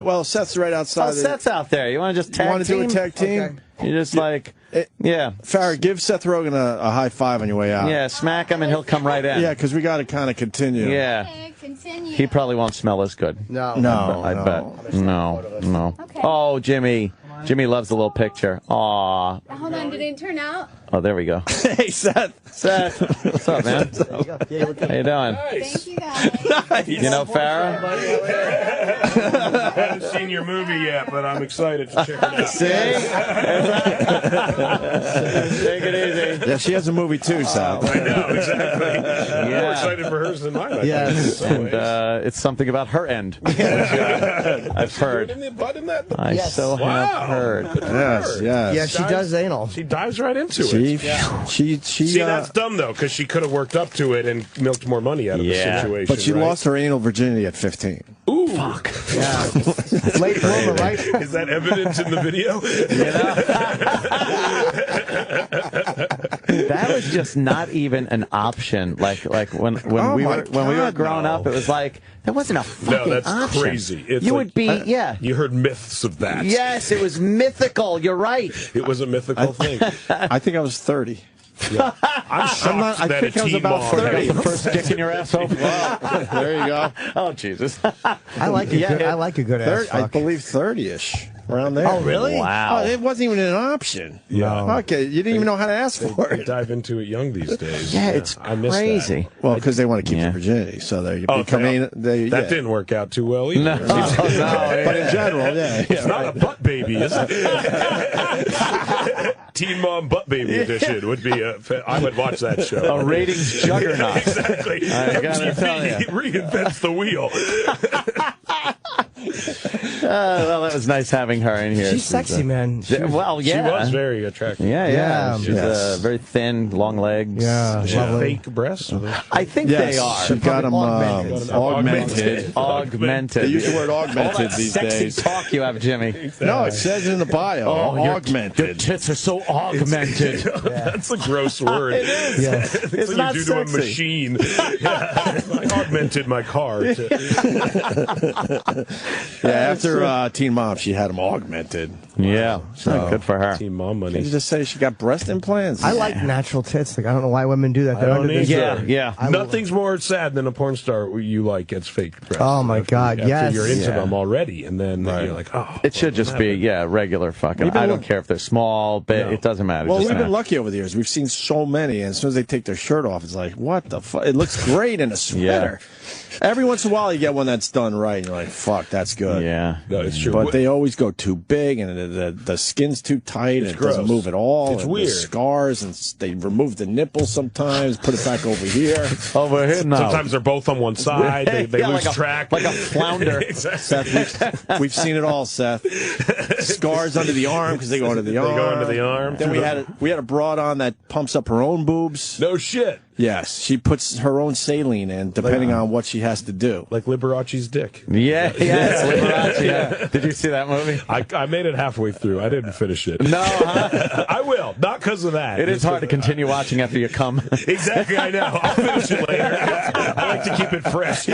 Well, Seth's right outside. Oh, Seth's out there. You want to just tag team? You want to do a tag team? Okay. You just yeah. Farrah, give Seth Rogen a high five on your way out. Yeah, smack him and he'll come right in. Yeah, because we got to kind of continue. Yeah. Okay, continue. He probably won't smell as good. No. I bet. No. Okay. Oh, Jimmy. Jimmy loves the little picture. Aw. Hold on, did it turn out? Oh, there we go. Hey, Seth. Seth. What's up, man? How you doing? Thank you, guys. You know Farrah? I haven't seen your movie yet, but I'm excited to check it out. See? Take it easy. Yeah, she has a movie too, Seth. I know, exactly. I'm more excited for hers than mine. Yes. And it's something about her end. I've heard. I so have heard. Yes. Yeah, she does anal. She dives right into it. She See, that's dumb, though, because she could have worked up to it and milked more money out of the situation. But she lost her anal virginity at 15. Ooh. Fuck. Yeah. Late bloomer, right? Is that evidence in the video? That was just not even an option. Like when we were growing up, it was like that wasn't a fucking that's option. Crazy. It's you like, would be You heard myths of that. Yes, it was mythical. You're right. It was a mythical thing. I think I was 30. Yeah. I'm shocked I think I was about 30. The first dick in your asshole. Wow. There you go. Oh Jesus. I like a good ass fuck. I believe 30-ish. Around there. Oh, really? Wow. Oh, it wasn't even an option. Yeah. Okay, you didn't even know how to ask for They it. dive into it young these days. Yeah, it's I miss crazy. that. Well, because they want to keep their virginity, so they become that didn't work out too well either. No. But in general, It's not a butt baby, is it? Teen Mom Butt Baby Edition would be I would watch that show. A ratings juggernaut. Exactly. I gotta tell MTV reinvents the wheel. Well, that was nice having her in here. She's sexy, man. Well, yeah. She was very attractive. Yeah. She's very thin, long legs. Yeah, Fake breasts? I think they are. She got them augmented. Augmented. They use the word augmented All that these sexy days. talk you have, Jimmy. No, it says in the bio. Augmented. Your tits are so augmented. That's a gross word. It is. Yeah. It's what not you do to a sexy. machine. I augmented my car. After Teen Mom, she had them augmented. Yeah, good for her. Teen Mom money. Did you just say she got breast implants? I like natural tits. Like, I don't know why women do that. They're under this. Yeah. Nothing's more sad than a porn star you like gets fake breasts. Oh, my God, After yes. you're into them already, and then you're like, oh. It should just be, regular fucking. I don't care if they're small, big, it doesn't matter. Well, just we've been lucky over the years. We've seen so many, and as soon as they take their shirt off, it's like, what the fuck? It looks great in a sweater. Every once in a while, you get one that's done right, and you're like, fuck, that's good. Yeah. No, it's true. But they always go too big, and the skin's too tight, and it doesn't move at all. It's and weird. The scars, and they remove the nipple sometimes, put it back over here. Over here now. Sometimes they're both on one side. They lose like track. like a flounder. Exactly. Seth, we've seen it all, Seth. Scars under the arm because they go under the arm. They go into the arm. Then we had a broad on that pumps up her own boobs. No shit. Yes, she puts her own saline in, depending on what she has to do. Like Liberace's dick. Yes, Liberace. Yeah. Did you see that movie? I made it halfway through. I didn't finish it. No, huh? I will. Not because of that. It is hard to continue watching after you come. Exactly, I know. I'll finish it later. I like to keep it fresh.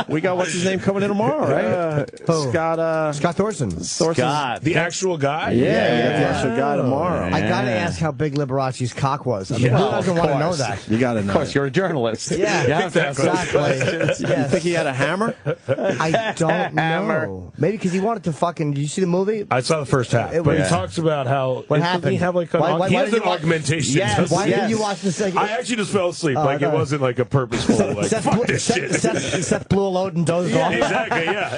We got what's his name coming in tomorrow, right? Scott Thorson. Scott. The actual guy? Yeah, we got the actual guy tomorrow. I gotta ask how big Liberace's cock was. I mean, who doesn't want to know that? You got to know. Of course, you're a journalist. Yeah, you have to ask those questions. You think he had a hammer? I don't know. Maybe because he wanted to fucking. Did you see the movie? I saw the first half, but he talks about how What doesn't happened? he have like an, Why he has did an you watch- augmentation. Yes. Why Yes. did you watch the second? I actually just fell asleep. Oh, Like it okay. wasn't like a purposeful. Like fuck this shit. Seth blew a load and dozed off. Exactly. Yeah.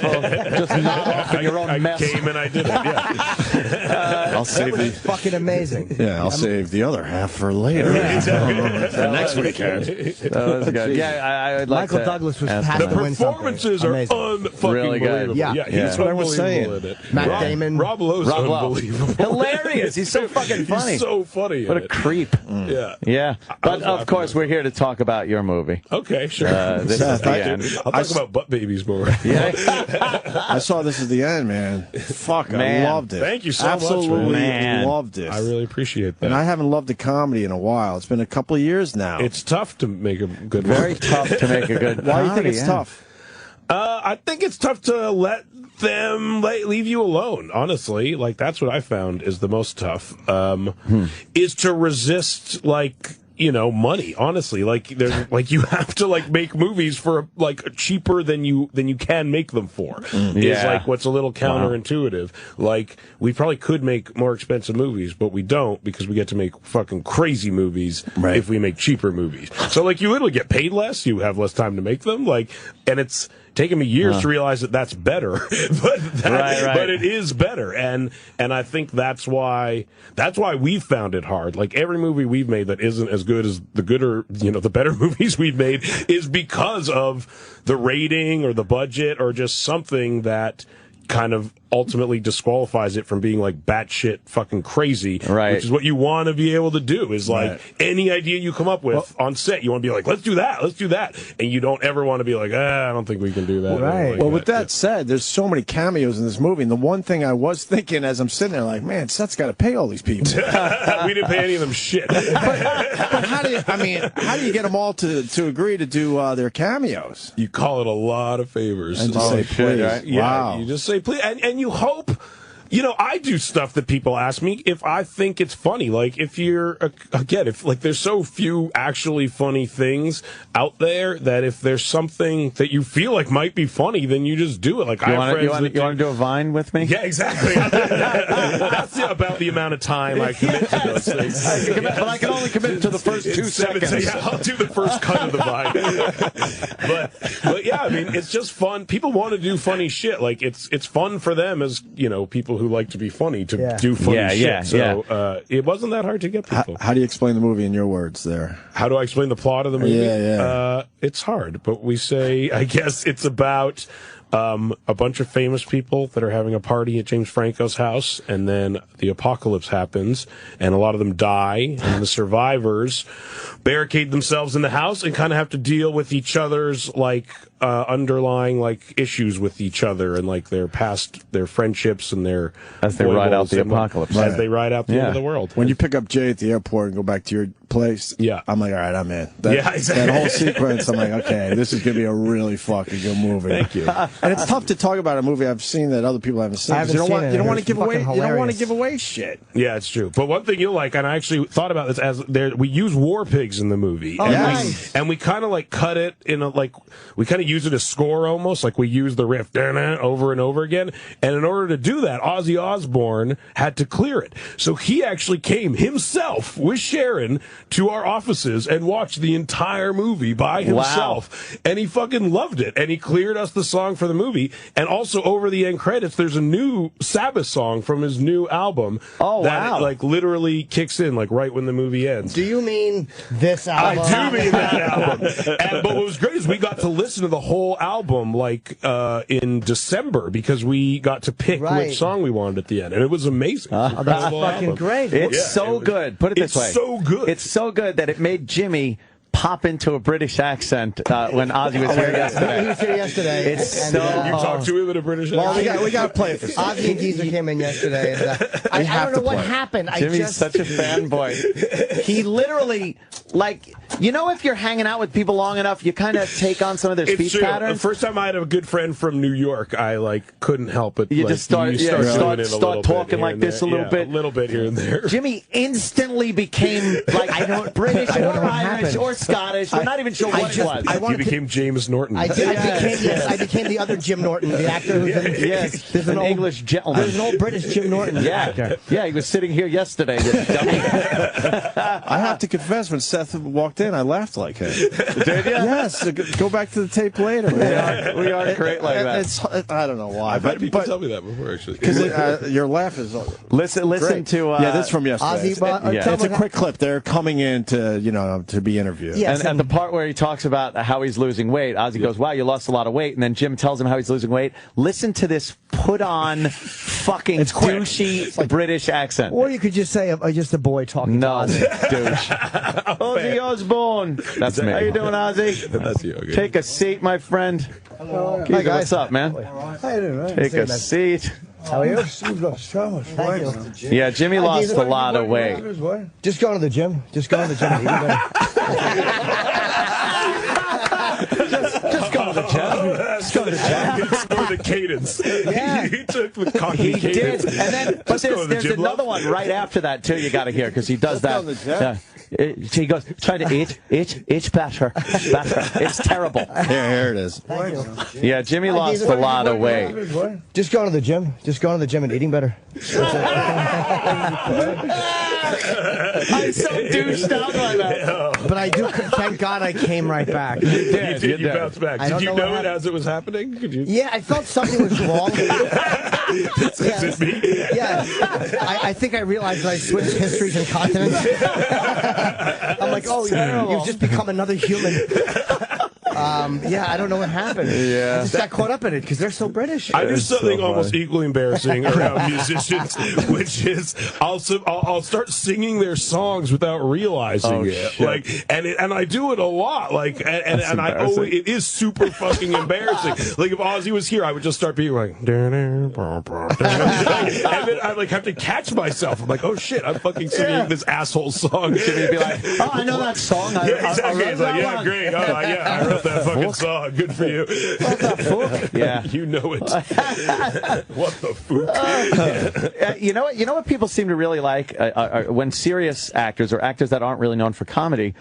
Just not off in your own I mess. came and I did it. Yeah. I'll save That was fucking amazing. Yeah, I'll save the other half for later. For next weekend. That was good. Yeah, I would like Michael to Douglas was ask has The to win something. performances are Amazing. unfucking Really good. believable. Yeah. He's That's what I was unbelievable saying. in it. Matt Damon. Rob Lowe's Rob Lowe. unbelievable. Hilarious. He's so fucking funny. He's so funny. What in a it. creep. Yeah. Yeah. But was of laughing course, at it. we're here to talk about your movie. Okay, sure. This is the end. I'll talk about butt babies more. Yeah. I saw This Is the End, man. Fuck, Man. I loved it. Thank you so much, Absolutely man. loved it. I really appreciate that. And I haven't loved a comedy in a while. It's been a couple of years now. It's tough to make a good Very one. tough to make a good Why do you think comedy, it's yeah. tough? I think it's tough to let them leave you alone, honestly. Like, that's what I found is the most tough, is to resist, like, you know, money, honestly. Like, there's, like, you have to, like, make movies for, like, cheaper than you can make them for. Is, like, what's a little counterintuitive. Like, we probably could make more expensive movies, but we don't because we get to make fucking crazy movies if we make cheaper movies. So, like, you literally get paid less, you have less time to make them, like, and it's taken me years to realize that that's better, but it is better, and I think that's why we've found it hard. Like, every movie we've made that isn't as good as the better movies we've made is because of the rating or the budget or just something that kind of ultimately disqualifies it from being like batshit fucking crazy, which is what you want to be able to do. Is like any idea you come up with on set, you want to be like, let's do that, and you don't ever want to be like, I don't think we can do that. Right. Well, with that said, there's so many cameos in this movie, and the one thing I was thinking as I'm sitting there, like, man, Seth's got to pay all these people. We didn't pay any of them shit. But how do you get them all to agree to do their cameos? You call it a lot of favors and just say please. Right? Yeah, wow. You just say please, and you hope. You know, I do stuff that people ask me if I think it's funny. Like, if you're, again, if, like, there's so few actually funny things out there that if there's something that you feel like might be funny, then you just do it. Like, you want to do a Vine with me? Yeah, exactly. That's about the amount of time I commit to those things. But I can only commit to the first 2 seconds. Yeah, I'll do the first cut of the Vine. but yeah, I mean, it's just fun. People want to do funny shit. Like, it's fun for them as, you know, people who like to be funny to do funny shit. So it wasn't that hard to get people. How do you explain the movie in your words there? How do I explain the plot of the movie? Yeah. It's hard, but we say, I guess it's about a bunch of famous people that are having a party at James Franco's house, and then the apocalypse happens, and a lot of them die, and the survivors barricade themselves in the house and kind of have to deal with each other's, like, underlying, like, issues with each other and, like, their friendships and their as they ride out the apocalypse. As they ride out the end of the world. When you pick up Jay at the airport and go back to your place, I'm like, all right, I'm in. Exactly. That whole sequence, I'm like, okay, this is going to be a really fucking good movie. Thank you. And it's tough to talk about a movie I've seen that other people haven't seen. You don't want to give away shit. Yeah, it's true. But one thing you'll like, and I actually thought about this as we use war pigs in the movie. Oh, nice. And we kind of like cut it in a, like, we kind of use it as score almost, like we use the riff over and over again. And in order to do that, Ozzy Osbourne had to clear it. So he actually came himself with Sharon to our offices and watched the entire movie by himself. Wow. And he fucking loved it. And he cleared us the song for the movie. And also over the end credits, there's a new Sabbath song from his new album. Oh, that like literally kicks in like right when the movie ends. Do you mean this album? I do mean that album. But what was great is we got to listen to the whole album like in December because we got to pick which song we wanted at the end, and it was amazing. That's fucking great. It's good. Put it this way. It's so good. It's so good that it made Jimmy pop into a British accent when Ozzy was here yesterday. He was here yesterday. It's so. You talked to him in a British accent? Well, we got to play it. Ozzy and Geezer came in yesterday. And, I don't know what happened. Jimmy's such a fanboy. He literally, like, you know, if you're hanging out with people long enough, you kind of take on some of their speech patterns. The first time I had a good friend from New York, I like couldn't help it. You like, just start talking like this a little bit. A little bit here and there. Jimmy instantly became like British or Irish or Scottish. We're not even sure what it was. You became James Norton. I became the other Jim Norton, the actor who's there's an English gentleman. There's an old British Jim Norton actor. Yeah, he was sitting here yesterday. I have to confess, when Seth walked in, I laughed like him. Did you? Yes. Go back to the tape later. We are great like that. I don't know why. I've had people tell me that before, actually. Because your laugh is listen great. to this is from yesterday. It's a quick clip. They're coming in to be interviewed. Yes, and the part where he talks about how he's losing weight, Ozzy goes, "Wow, you lost a lot of weight," and then Jim tells him how he's losing weight. Listen to this put-on fucking douchey British accent. Or you could just say just a boy talking. No, douche. Ozzy Osbourne. That's me. How you doing, Ozzy? That's you. Okay. Take a seat, my friend. Hello. Hi, guys. What's up, man? How you doing, man? Take a seat. How are you? You've lost so much weight. Yeah, Jimmy lost a lot of weight. Just going to the gym. Just going to the gym. Just go to the gym. rest of the time. It's more the cadence. He took the cocky cadence. Did. And then, but there's another one right after that, too, you got to hear, because he does that. He goes, try to eat better. It's terrible. Here it is. Yeah, Jimmy lost a lot of weight. Just going to the gym. Just going to the gym and eating better. I'm so douched out by that. But I do, thank God I came right back. You did. You bounced back. Did you know it as it was happening? Yeah, I felt something was wrong. Is it me? Yeah. I think I realized that I switched histories and continents. I'm like, oh, you've just become another human. Yeah, I don't know what happened. Yeah. I just got caught up in it because they're so British. I do something almost equally embarrassing around musicians, which is I'll start singing their songs without realizing it. Shit. Like, and I do it a lot. Like, and I always, it is super fucking embarrassing. Like, if Ozzy was here, I would just start being like, and then I like have to catch myself. I'm like, oh shit, I'm fucking singing this asshole song. He'd be like, oh, I know that song. Exactly. It's like, yeah, great. Oh, yeah, I wrote that fucking song. Good for you. What the fuck? Yeah. You know it. What the fuck? You know what people seem to really like when serious actors or actors that aren't really known for comedy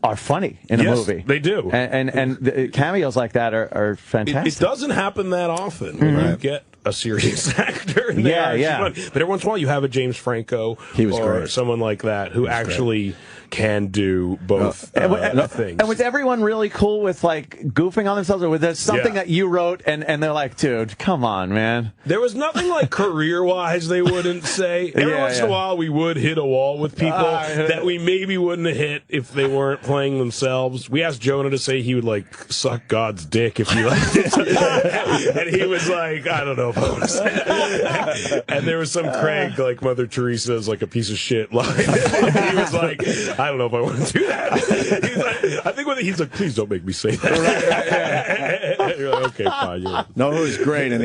are funny in a movie. They do. And the cameos like that are fantastic. It doesn't happen that often when you get a serious actor. And fun. But every once in a while you have a James Franco or someone like that who actually can do both things. And was everyone really cool with like goofing on themselves, or was there something that you wrote and they're like, dude, come on, man? There was nothing like career-wise they wouldn't say. Every once in a while we would hit a wall with people that we maybe wouldn't have hit if they weren't playing themselves. We asked Jonah to say he would like suck God's dick if he liked it. And he was like, I don't know if I want to say that. And there was some Craig, like Mother Teresa's like a piece of shit line. He was like, I don't know if I want to do that. He's like, I think he's like, please don't make me say that. You're like, okay, fine. No, it was great, and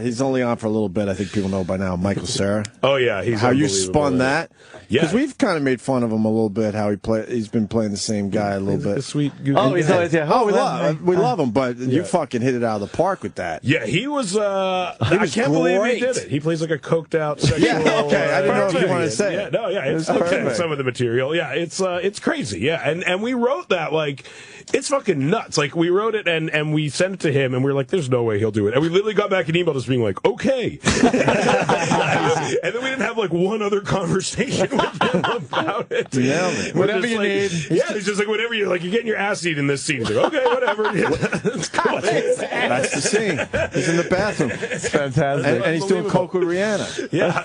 he's only on for a little bit. I think people know by now. Michael Cera. Oh yeah, he's how you spun that. Yeah, because we've kind of made fun of him a little bit. How he's been playing the same guy a little bit. The sweet. He's always we love him, but you fucking hit it out of the park with that. Yeah, he was. I can't believe he did it. He plays like a coked out sexual. Yeah, okay. I didn't know if you want to say it. No, yeah, it's okay. Some of the material. Yeah, it's crazy. Yeah, and we wrote that like. It's fucking nuts. Like, we wrote it and we sent it to him, and we were like, there's no way he'll do it. And we literally got back an email just being like, okay. And then we didn't have, like, one other conversation with him about it. Yeah, whatever you need. Yeah, it's just like, whatever you're getting your ass eaten in this scene. He's like, okay, whatever. It's cool. That's the scene. He's in the bathroom. It's fantastic. And he's doing coke with Rihanna. Yeah.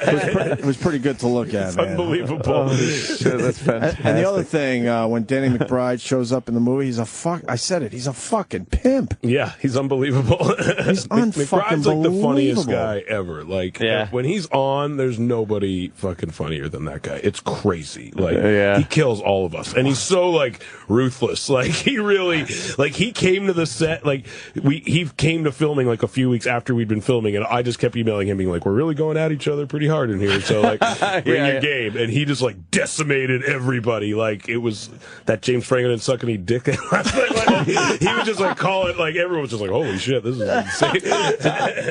It was pretty good to look at, man. Unbelievable. Oh, shit, that's fantastic. And the other thing, when Danny McBride shows up in the movie, he's a fucking pimp. Yeah, he's unbelievable. He's McBride's like the funniest unfucking guy ever. Like, when he's on, there's nobody fucking funnier than that guy. It's crazy. Like, he kills all of us. And he's so, like, ruthless. Like, he really, like, he came to the set, like, he came to filming, like, a few weeks after we'd been filming, and I just kept emailing him being like, we're really going at each other pretty hard in here, so, like, bring your game. And he just, like, decimated everybody. Like, it was that James Franco didn't suck any dick last night. Like, he would just like call it, like everyone was just like, holy shit, this is insane.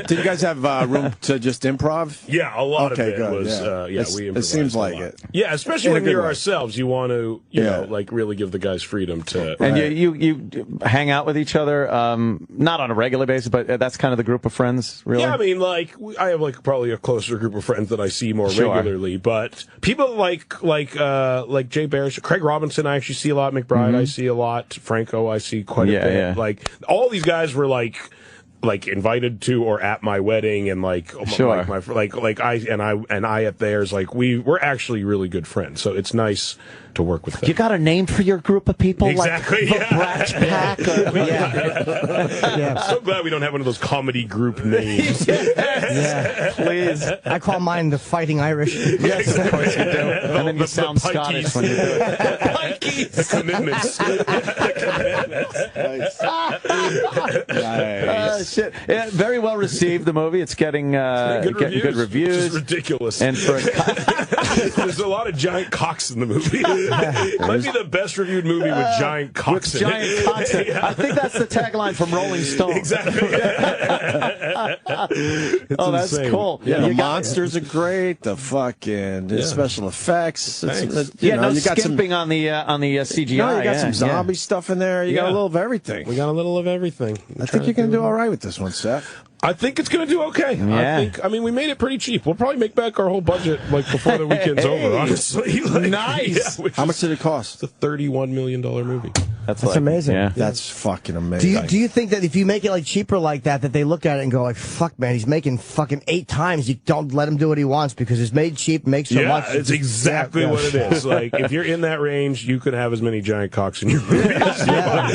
Did you guys have room to just improv? Yeah, a lot of it good, was we improvised. It seems like it. Yeah, especially when you're ourselves, you want to you know, like really give the guys freedom to. And you hang out with each other, not on a regular basis, but that's kind of the group of friends, really. Yeah, I mean, like I have like probably a closer group of friends that I see more regularly, but people like Jay Barish, Craig Robinson, I actually see a lot. McBride, I see a lot. Franco, I see quite a bit. Yeah. Like all these guys were like invited to or at my wedding, and like I at theirs. Like we're actually really good friends, so it's nice to work with them. You got a name for your group of people? Exactly. Like the Bratch Pack? I'm so glad we don't have one of those comedy group names. Please. I call mine the Fighting Irish. Yes, of course you do. And then you sound Scottish when you do it. The commitments. Nice. shit. Yeah, very well received, the movie. It's getting good reviews. Which is ridiculous. And for there's a lot of giant cocks in the movie. It might be the best reviewed movie with giant cocks in it. Cocks. Yeah. I think that's the tagline from Rolling Stone. Exactly. That's insane. cool. Yeah, the monsters are great. The fucking special effects. No skimping on the CGI. No, you got some zombie stuff in there. You got a little of everything. We got a little of everything. I think you're going to do all right with this one, Seth. I think it's going to do okay. Yeah. I mean, we made it pretty cheap. We'll probably make back our whole budget like before the weekend's over, honestly. Nice. Yeah, How much did it cost? It's a $31 million movie. That's amazing. Yeah. That's fucking amazing. Do you think that if you make it like cheaper like that they look at it and go like, fuck, man, he's making fucking 8 times. You don't let him do what he wants because it's made cheap, makes so much. Yeah, it's exactly what it is. Like, if you're in that range, you could have as many giant cocks in your movie as you want.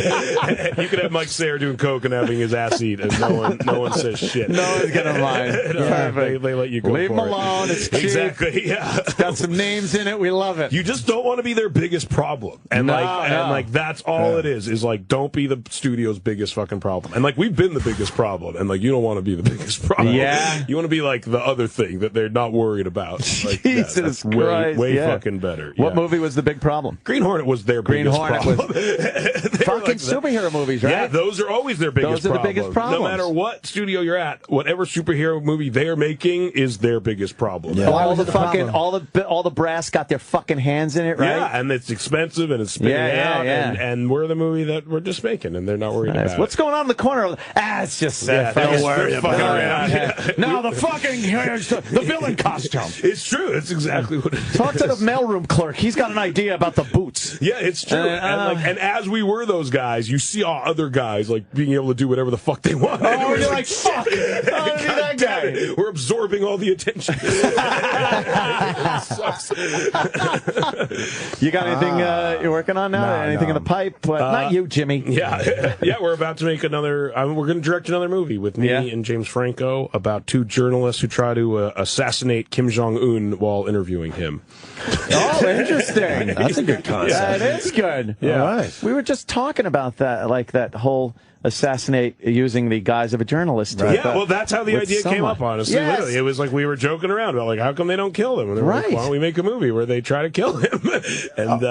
You could have Mike Sayer doing coke and having his ass eat, and no one says shit. No one's gonna mind. They let you go. Leave for him alone. It. It's cheap. Exactly. Yeah. It's got some names in it. We love it. You just don't want to be their biggest problem, and that's all it is. Is like, don't be the studio's biggest fucking problem. And like, we've been the biggest problem, and like, you don't want to be the biggest problem. Yeah. You want to be like the other thing that they're not worried about. Like, Jesus that's Christ. way fucking better. What movie was the big problem? Green Hornet was their biggest problem. Fucking superhero movies, right? Yeah, those are always their biggest problem. Those are the biggest problems. No matter what studio you're at, whatever superhero movie they're making is their biggest problem. Yeah. All the brass got their fucking hands in it, right? Yeah, and it's expensive and it's spinning out, and we're the movie that we're just making, and they're not worried about it. What's going on in the corner? It's just Seth. Don't worry about it. No, the fucking the villain costume. It's true. It's exactly what it is. Talk to the mailroom clerk. He's got an idea about the boots. Yeah, it's true. And as we were those guys, you see other guys like being able to do whatever the fuck they want. Oh, you're like, fuck. That guy. We're absorbing all the attention. You got anything you're working on now? Anything in the pipe? Not you, Jimmy. Yeah, we're about to make another. We're going to direct another movie with me and James Franco about 2 journalists who try to assassinate Kim Jong-un while interviewing him. Oh, interesting. That's a good concept. That is good. Yeah. All right. We were just talking about that, like that whole assassinate using the guise of a journalist. Right. Yeah, well, that's how the idea came up, honestly. Yes. Literally. It was like we were joking around about, like, how come they don't kill him? And they were like, why don't we make a movie where they try to kill him? And,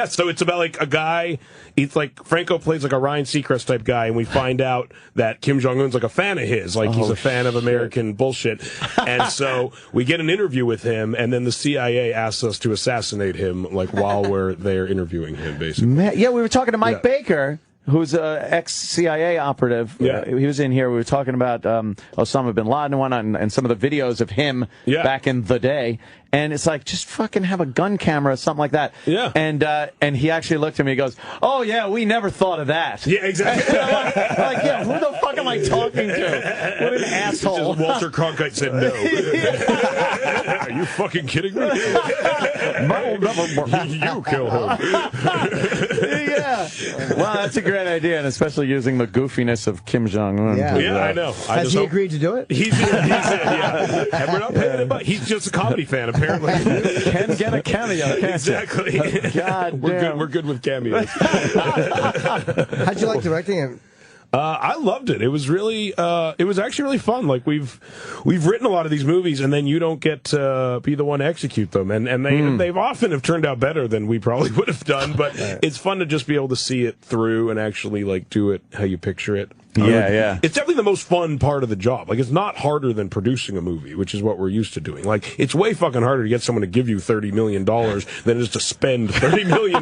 so it's about, like, a guy. It's like Franco plays like a Ryan Seacrest type guy, and we find out that Kim Jong-un's like a fan of his. Like, he's a fan of American bullshit. And so we get an interview with him, and then the CIA asks us to assassinate him, like, while we're there interviewing him, basically. Yeah, we were talking to Mike Baker, who's an ex-CIA operative. Yeah. He was in here. We were talking about Osama bin Laden and some of the videos of him back in the day. And it's like, just fucking have a gun camera or something like that. Yeah. And he actually looked at me and he goes, oh, yeah, we never thought of that. Yeah, exactly. like, yeah, who the fuck am I talking to? What an asshole. Just Walter Cronkite said no. Are you fucking kidding me? You kill him. Yeah. Well, that's a great idea, and especially using the goofiness of Kim Jong-un. Yeah, I know. Has he agreed to do it? He's and we're not paying him, but he's just a comedy fan, apparently. Can get a cameo, can't Exactly. You? God damn. We're good with cameos. How'd you like directing it? I loved it. It was really, it was actually really fun. Like we've written a lot of these movies, and then you don't get to be the one to execute them, and they've often have turned out better than we probably would have done. But it's fun to just be able to see it through and actually like do it how you picture it. Yeah. It's definitely the most fun part of the job. Like, it's not harder than producing a movie, which is what we're used to doing. Like, it's way fucking harder to get someone to give you $30 million than it is to spend $30 million.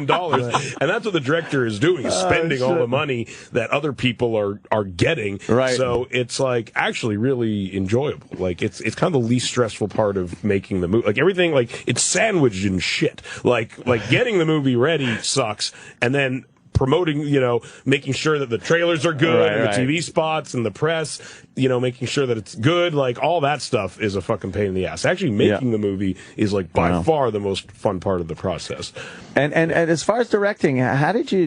And that's what the director is doing, is spending all the money that other people are getting. Right. So it's, like, actually really enjoyable. Like, it's kind of the least stressful part of making the movie. Like, everything, like, it's sandwiched in shit. Like getting the movie ready sucks, and then promoting, making sure that the trailers are good, and the TV spots and the press, making sure that it's good, like all that stuff is a fucking pain in the ass. Actually making the movie is like by far the most fun part of the process. And as far as directing, how did you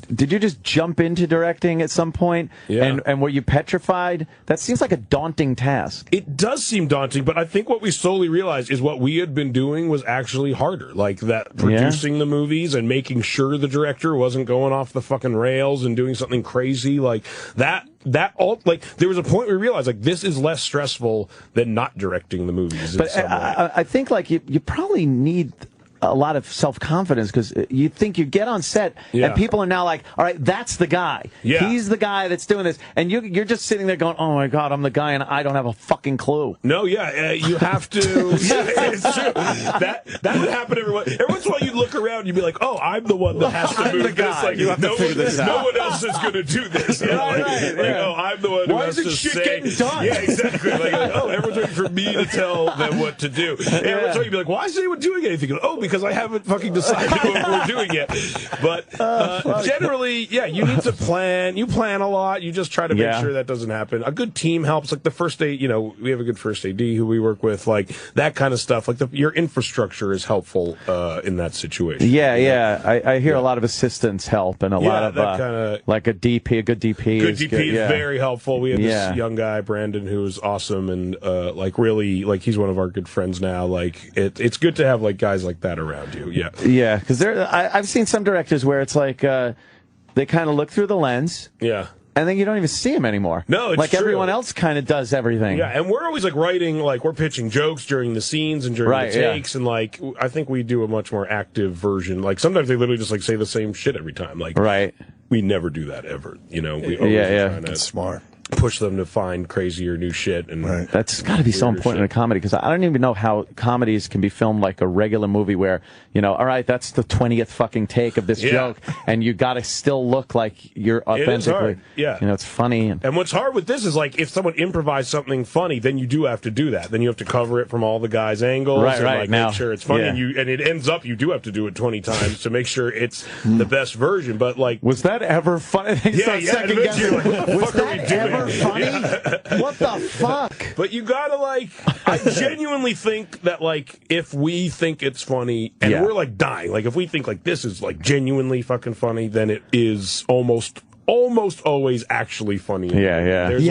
just jump into directing at some point? Yeah. And were you petrified? That seems like a daunting task. It does seem daunting, but I think what we slowly realized is what we had been doing was actually harder. Like that producing the movies and making sure the director wasn't going going off the fucking rails and doing something crazy like that. Like there was a point where we realized like this is less stressful than not directing the movies. But I think like you probably need a lot of self-confidence because you think you get on set and people are now like, all right, that's the guy. Yeah. He's the guy that's doing this. And you're just sitting there going, oh my God, I'm the guy and I don't have a fucking clue. No, you have to. It's true. That would happen every once in a while. You'd look around and you'd be like, oh, I'm the one that has to move this. Like, you have to figure this out. No one else is going to do this. You know? Oh, I'm the one who has to say. Getting done? Yeah, exactly. Like, oh, everyone's waiting for me to tell them what to do. And every time you'd be like, why is anyone doing anything? Oh, because I haven't fucking decided what we're doing yet. But generally, you need to plan. You plan a lot. You just try to make sure that doesn't happen. A good team helps. Like the first aid, we have a good first AD who we work with. Like that kind of stuff. Like your infrastructure is helpful in that situation. I hear a lot of assistants help and a lot of like a DP, a good DP. Good DP is very helpful. We have this young guy, Brandon, who's awesome and like really like he's one of our good friends now. Like it's good to have like guys like that around you. Yeah, because I've seen some directors where it's like they kind of look through the lens. Yeah. And then you don't even see him anymore. No, it's like true. Everyone else kind of does everything. Yeah, and we're always like writing, like we're pitching jokes during the scenes and during the takes, and like I think we do a much more active version. Like sometimes they literally just like say the same shit every time. Like we never do that ever. We always trying to That's smart. push them to find crazier new shit. And that's got to be so important in a comedy because I don't even know how comedies can be filmed like a regular movie where all right, that's the 20th fucking take of this joke, and you got to still look like you're authentically. It is hard. Yeah, it's funny. And what's hard with this is like if someone improvised something funny, then you do have to do that. Then you have to cover it from all the guys' angles and like make sure it's funny. And it ends up you do have to do it 20 times to make sure it's the best version. But like, was that ever funny? Like, what the fuck are we doing? Funny? What the fuck? But you gotta I genuinely think that if we think it's funny and we're dying, if we think this is genuinely fucking funny, then it is almost always actually funny. There's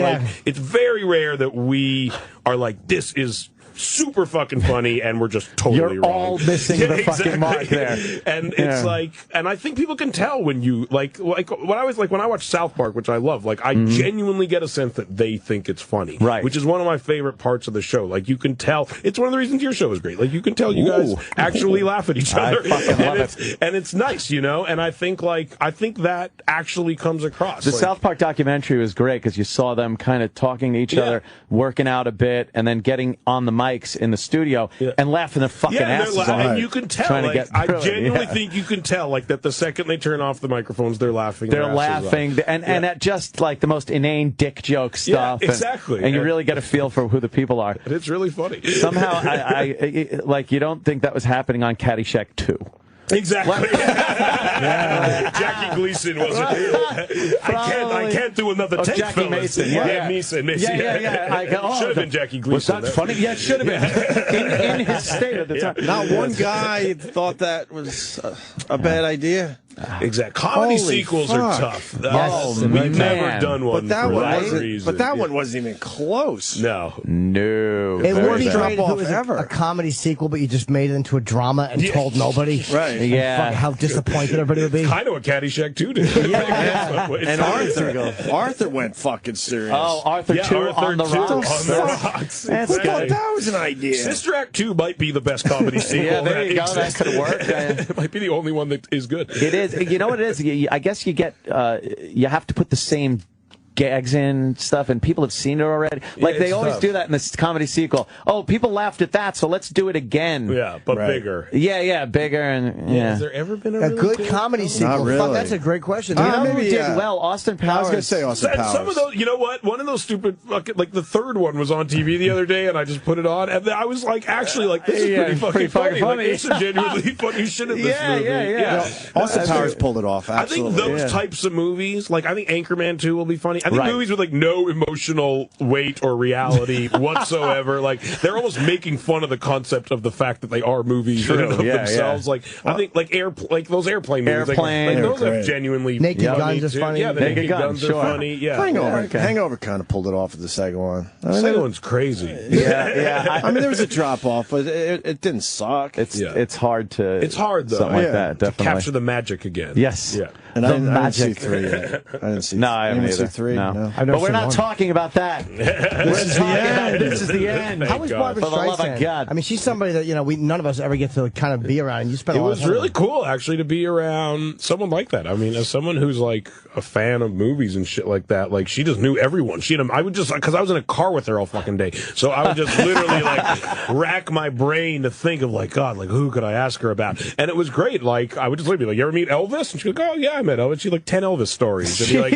it's very rare that we are this is super fucking funny and we're just totally You're wrong. all missing the fucking mark there. And it's and I think people can tell when you when I watch South Park, which I love, I genuinely get a sense that they think it's funny. Right. Which is one of my favorite parts of the show. You can tell it's one of the reasons your show is great. You can tell you guys actually laugh at each other. I fucking love it. And it's nice, and I think that actually comes across. The South Park documentary was great because you saw them kind of talking to each other, working out a bit, and then getting on the mics in the studio and laughing their fucking asses off. And you can tell. I genuinely think you can tell that the second they turn off the microphones, they're laughing. They're laughing, and at just the most inane dick joke stuff. Exactly. And you really get a feel for who the people are. And it's really funny. Somehow, I you don't think that was happening on Caddyshack 2. Exactly. Jackie Gleason wasn't. I can't do another take. Jackie Mason. Mason. Should have been Jackie Gleason. Was that funny? Yeah, it should have been. In his state at the time. Not one guy thought that was a bad idea. Exactly. Comedy sequels are tough. We've never done one. But that one wasn't even close. No. It would be great if it was a comedy sequel, but you just made it into a drama and told nobody. Right. Yeah. How disappointed everybody would be. Kind of what Caddyshack 2 did. And Arthur went fucking serious. Oh, Arthur 2 on the rocks. On the rocks. Who thought that was an idea? Sister Act 2 might be the best comedy sequel. Yeah, there you go. That could work. It might be the only one that is good. It is. You know what it is? I guess you have to put the same gags in stuff, and people have seen it already. They always do that in this comedy sequel. Oh, people laughed at that, so let's do it again. Yeah, but bigger. Yeah, bigger. And has there ever been a good comedy sequel? Not really. Fuck, that's a great question. Who did well? Austin Powers. I was going to say Austin Powers. Some of those, you know what? One of those stupid, the third one was on TV the other day, and I just put it on, and I was actually, this is pretty fucking funny. It's a genuinely funny shit in this movie. Yeah. Austin Powers pulled it off. Absolutely. I think those types of movies, I think Anchorman 2 will be funny. I think movies with no emotional weight or reality whatsoever. They're almost making fun of the concept of the fact that they are movies in and of themselves. I think those airplane movies. Those have genuinely Naked Guns is funny. Yeah, the Naked Guns are funny. Yeah. Hangover kind of pulled it off at the second one. The second one's crazy. Yeah. I mean, there was a drop off, but it didn't suck. It's hard to. It's hard though. Something like that. Definitely To capture the magic again. Yes. Yeah. And the I didn't magic. see 3 yet. I didn't see. No, I haven't Anyone see either. 3. No. I've never But we're seen not one. talking about that. This is the end. This is the end. How was God. Barbara For the love of Streisand? God. I mean, she's somebody that we none of us ever get to kind of be around. And you spent It a lot was of time really with her. cool, actually, to be around someone like that. I mean, as someone who's like a fan of movies and shit like that, like she just knew everyone. I would just, because I was in a car with her all fucking day, so I would just literally like rack my brain to think of like, God, like who could I ask her about? And it was great. Like I would just be like, you ever meet Elvis? And she'd be like, oh yeah, I met Elvis. She'd like 10 Elvis stories. And be like,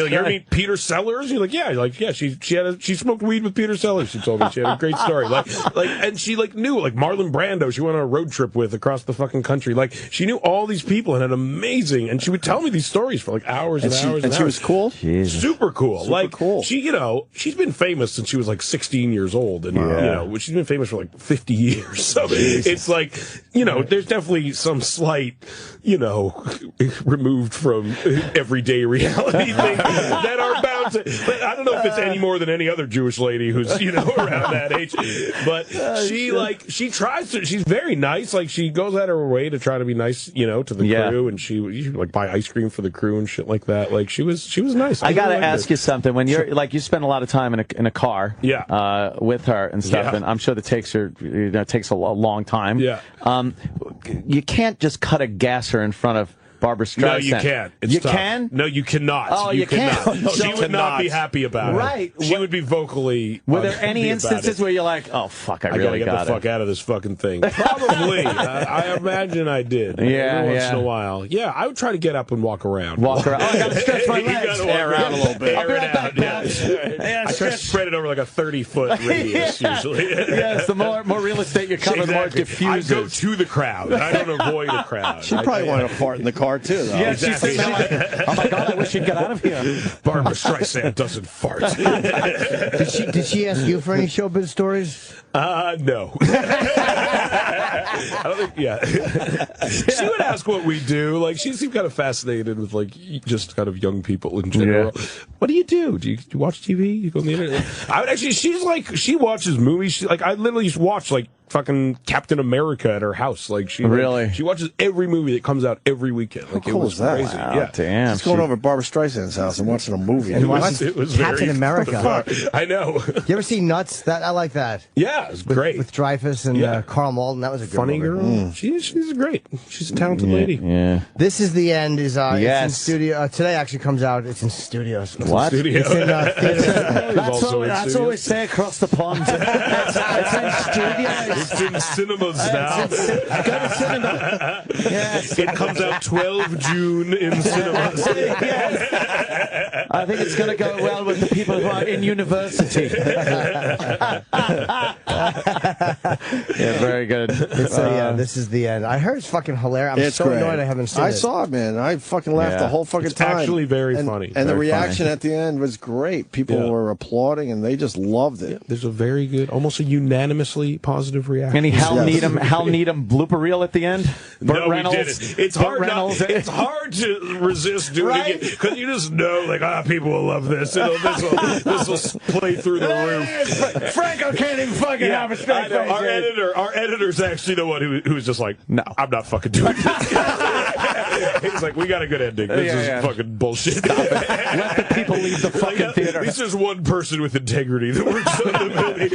you ever meet Peter Sellers? You're like, yeah, she smoked weed with Peter Sellers. She told me she had a great story. And she like knew like Marlon Brando. She went on a road trip with across the fucking country. Like she knew all these people and had amazing. And she would tell me these stories for like hours and hours. And she was cool. Super cool. Cool. She, she's been famous since she was like 16 years old, and she's been famous for like 50 years. So it's like, there's definitely some slight, removed from everyday reality things that are bound to. But I don't know if it's any more than any other Jewish lady who's around that age. But she tries to. She's very nice. Like she goes out of her way to try to be nice, to the crew, and she like buy ice cream for the crew and shit like that. Like she was nice. I gotta ask you something. When you're like, you spend a lot of time in a car, with her and stuff, and I'm sure that takes a long time. Yeah. You can't just cut a gasser in front of Barbara Streisand. No, you can't. It's tough. Can? No, you cannot. Oh, you cannot. can't. She would not be happy about it. Right. She would be vocally. Were there any unhappy instances about where you're like, oh fuck, I gotta really get got the fuck out of this fucking thing? Probably. I imagine I did. Every once in a while. Yeah, I would try to get up and walk around. Oh, I gotta stretch my You legs. gotta walk around a little bit. I'll be right back, Babs. I try to spread it over like a 30-foot radius usually. Yes, the more real estate you cover, the more it diffuses. I go to the crowd. I don't avoid a crowd. She probably wanted to fart in the car too, though. Yeah, she's sitting there like, oh my God, I wish she'd get out of here. Barbara Streisand doesn't fart. Did she ask you for any showbiz stories? No. I don't think, She would ask what we do. Like, she seemed kind of fascinated with, like, just kind of young people in general. Yeah. What do you do? Do you watch TV? You go on the internet? I would actually, she watches movies. I literally just watch, like, fucking Captain America at her house. Like, she watches every movie that comes out every weekend. Like, How cool it was is that? crazy. Wow, yeah. damn. She's going over to Barbara Streisand's house and watching a movie. And It was Captain very America. I know. You ever see Nuts? I like that. Yeah, it's great. With Dreyfus and Carl Malden. That was a good Funny movie. girl. She's great. She's a talented lady. Yeah. This is the end. It's in Yes. studio. Today actually comes out. It's in studios. What? Studio. It's in theaters. That's what we say across the pond. It's in studios. It's in cinemas now. Go to cinema. Yes. It comes out 12 June in cinemas. Yes. I think it's going to go well with the people who are in university. Yeah, very good. This is the end. I heard it's fucking hilarious. I'm so annoyed I haven't seen it. I saw it, man. I fucking laughed the whole fucking It's time. actually very funny. And the Very reaction at the end was great. People were applauding, and they just loved it. There's a very good, almost a unanimously positive reaction. Any Hal Needham blooper reel at the end? No, Reynolds. we didn't. It's hard to resist doing it because you just know, like, people will love this. This will play through the roof. Franco can't even fucking have a straight face. Our editor's actually the one who was just like, no, I'm not fucking doing this. He's like, we got a good ending. This is fucking bullshit. Let the people leave the fucking theater. At least there's one person with integrity that works on the movie.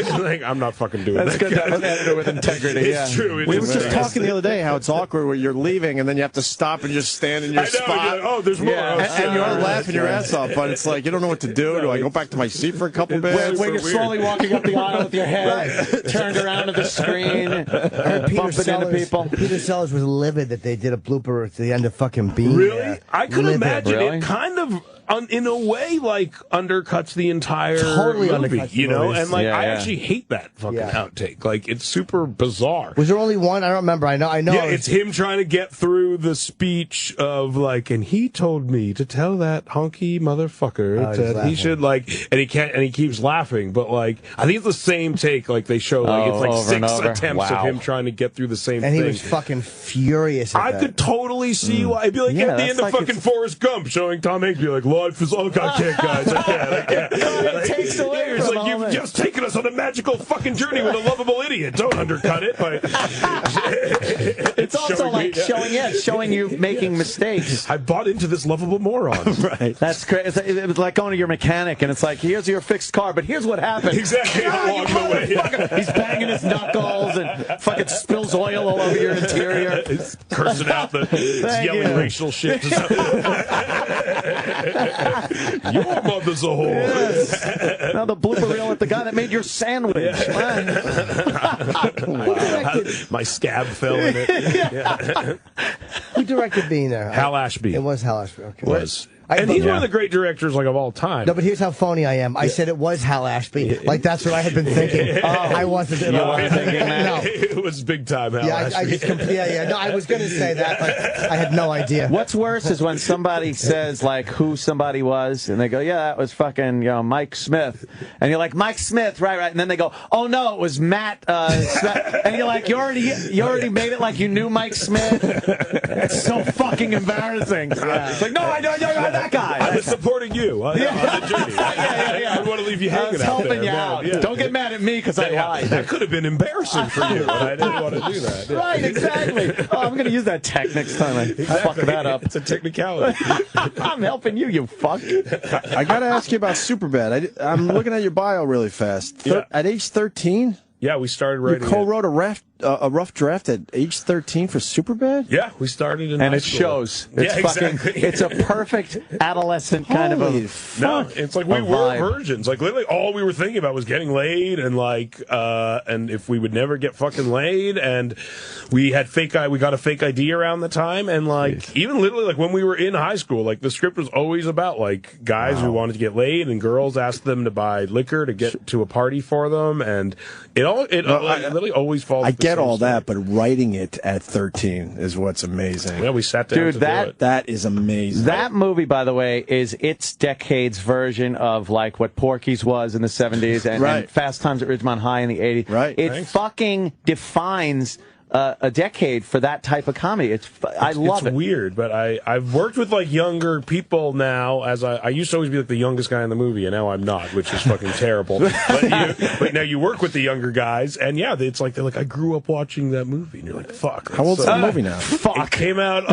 He's like, I'm not fucking doing that. That's good to have an editor with integrity. It's true. We were just talking the other day how it's awkward when you're leaving and then you have to stop and just stand in your spot. Oh, there's more. And you're laughing your ass off, but it's like you don't know what to do. Do I go back to my seat for a couple minutes? When you're slowly walking up the aisle with your head turned around to the screen, bumping into people. Peter Sellers was livid that they did a blooper at the end of fucking Bean. Really? I could Livid. imagine it kind of, in a way, like, undercuts the entire Totally movie, undercuts the movies. And, like, I Yeah. actually hate that fucking outtake. Like, it's super bizarre. Was there only one? I don't remember. I know. Yeah, it's him trying to get through the speech of, like, and he told me to tell that honky motherfucker that he should, like, and he can't, and he keeps laughing, but, like, I think it's the same take, like, they show, like, it's like over and 6 over. attempts of him trying to get through the same and thing. he was fucking furious at I that. could totally see why. It'd be like Yeah, at the that's end of like fucking Forrest Gump showing Tom Hanks be like, look, life is... Oh, I can't, guys. I can't. It takes away It's from like, the you've moment. just taken us on a magical fucking journey with a lovable idiot. Don't undercut it. It's also like showing you making mistakes. I bought into this lovable moron. Right. That's crazy. It was like going to your mechanic, and it's like, here's your fixed car, but here's what happened. Exactly. Along the way. He's banging his knuckles and fucking spills oil all over your interior. He's cursing out yelling racial shit. Your mother's a whore. Yes. Now the blooper reel at the guy that made your sandwich. My scab fell in it. Who directed Being There? Hal Ashby. It was Hal Ashby. Okay. Was. And he's one of the great directors of all time. No, but here's how phony I am. I said it was Hal Ashby. Like, that's what I had been thinking. I wasn't. You weren't thinking that? No. It was big time Hal Ashby. I just No, I was going to say that, but I had no idea. What's worse is when somebody says, like, who somebody was, and they go, yeah, that was fucking, Mike Smith. And you're like, Mike Smith, right. And then they go, oh, no, it was Matt Smith. And you're like, you already made it like you knew Mike Smith. It's so fucking embarrassing. Yeah. It's like, no, I know that guy. I was supporting you on the journey. I didn't want to leave you hanging out there. I was helping you out. Yeah. Don't get mad at me because I lied. That could have been embarrassing for you. I didn't want to do that. Yeah. Right, exactly. Oh, I'm going to use that tech next time I fuck that up. It's a technicality. I'm helping you, you fuck. I got to ask you about Superbad. I'm looking at your bio really fast. At age 13? Yeah, we started writing. You co-wrote a rough draft at age 13 for Superbad? Yeah, we started in and high it school. shows. It's exactly. It's a perfect adolescent kind of a. No, it's like we were virgins. Like literally, all we were thinking about was getting laid, and and if we would never get fucking laid, and we had we got a fake ID around the time, and even literally when we were in high school, the script was always about guys who wanted to get laid, and girls asked them to buy liquor to get to a party for them, and it literally always falls. I get all that, but writing it at 13 is what's amazing. Yeah, we sat down. Dude, that is amazing. That movie, by the way, is its decade's version of what Porky's was in the 70s and Fast Times at Ridgemont High in the 80s. Right. It fucking defines a decade for that type of comedy. I love it. It's weird, but I've worked with younger people now. As I used to always be the youngest guy in the movie, and now I'm not, which is fucking terrible. But now you work with the younger guys, and it's they're like, I grew up watching that movie, and you're like, fuck. How old's the movie now? Fuck. It came out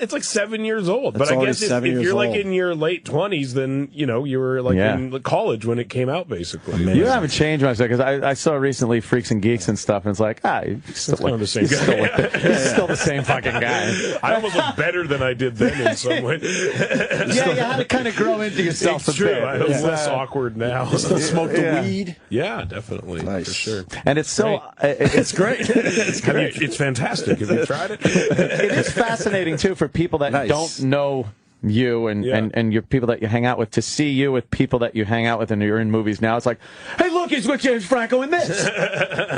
it's 7 years old. That's but I guess if you're old. in your late 20s, then you were in college when it came out, basically. Amazing. You haven't changed much, because I saw recently Freaks and Geeks and stuff, and it's like, you're still kind of the same guy. He's still the same fucking guy. I almost look better than I did then in some way. Yeah, you had to kind of grow into yourself. It's true. I'm less awkward now. Still smoke the weed? Yeah, definitely. Nice. For sure. And it's so it's great. It's great. It's fantastic. Have you tried it? It is fascinating too for people that don't know you and your people that you hang out with, to see you with people that you hang out with and you're in movies now. It's like, hey, look, he's with James Franco in this.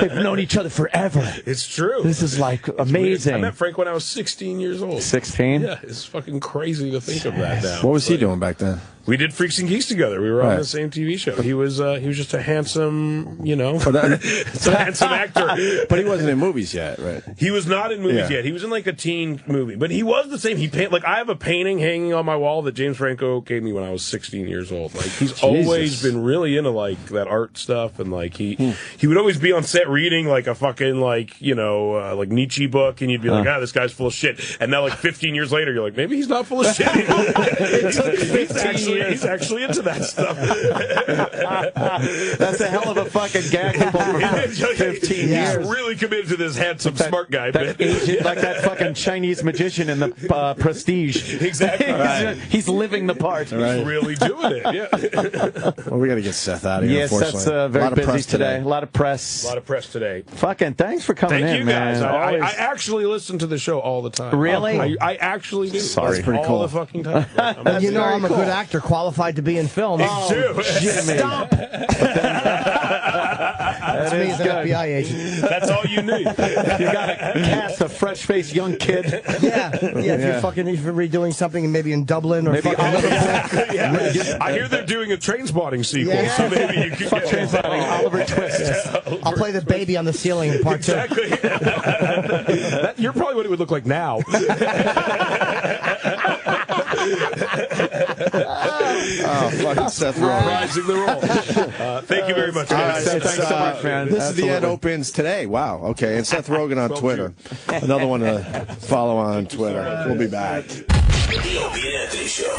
They've known each other forever. It's true. This is amazing. I met Frank when I was 16 years old. 16? Yeah, it's fucking crazy to think of that now. What was he doing back then? We did Freaks and Geeks together. We were on the same TV show. He was just a handsome, it's a handsome actor. But he wasn't in movies yet, right? He was not in movies yet. He was in a teen movie, but he was the same. He I have a painting hanging on my wall that James Franco gave me when I was 16 years old. He's always been really into that art stuff, and he would always be on set reading a fucking Nietzsche book, and you'd be like, this guy's full of shit. And now 15 years later, you're like, maybe he's not full of shit. He's actually into that stuff. That's a hell of a fucking gag to pull for 15 years. He's really committed to this handsome, smart guy. That Asian, like that fucking Chinese magician in the Prestige. Exactly. He's living the part. He's really doing it. Yeah. Well, we got to get Seth out of here. Yes, that's very busy today. A lot of press. A lot of press today. Fucking thanks for coming in, Thank you guys. man. I actually listen to the show all the time. Really? I actually do. Sorry. That's pretty all cool. the fucking time. I'm a good actor qualified to be in film. True. Stop. That's me as an FBI agent. That's all you need. You got to cast a fresh-faced young kid. Yeah. If you're redoing something maybe in Dublin or Maybe I hear they're doing a Trainspotting sequel, so maybe you could get Trainspotting, Oliver Twist. I'll play the baby on the ceiling in part 2. Exactly. You're probably what it would look like now. Oh, fucking Seth Rogen. Rising the role. Thank you very much. Right, Thanks so much, man. This is the Ed Opens today. Wow. Okay. And Seth Rogen on Twitter. Another one to follow on Twitter. We'll be back. The Opie and Anthony Show.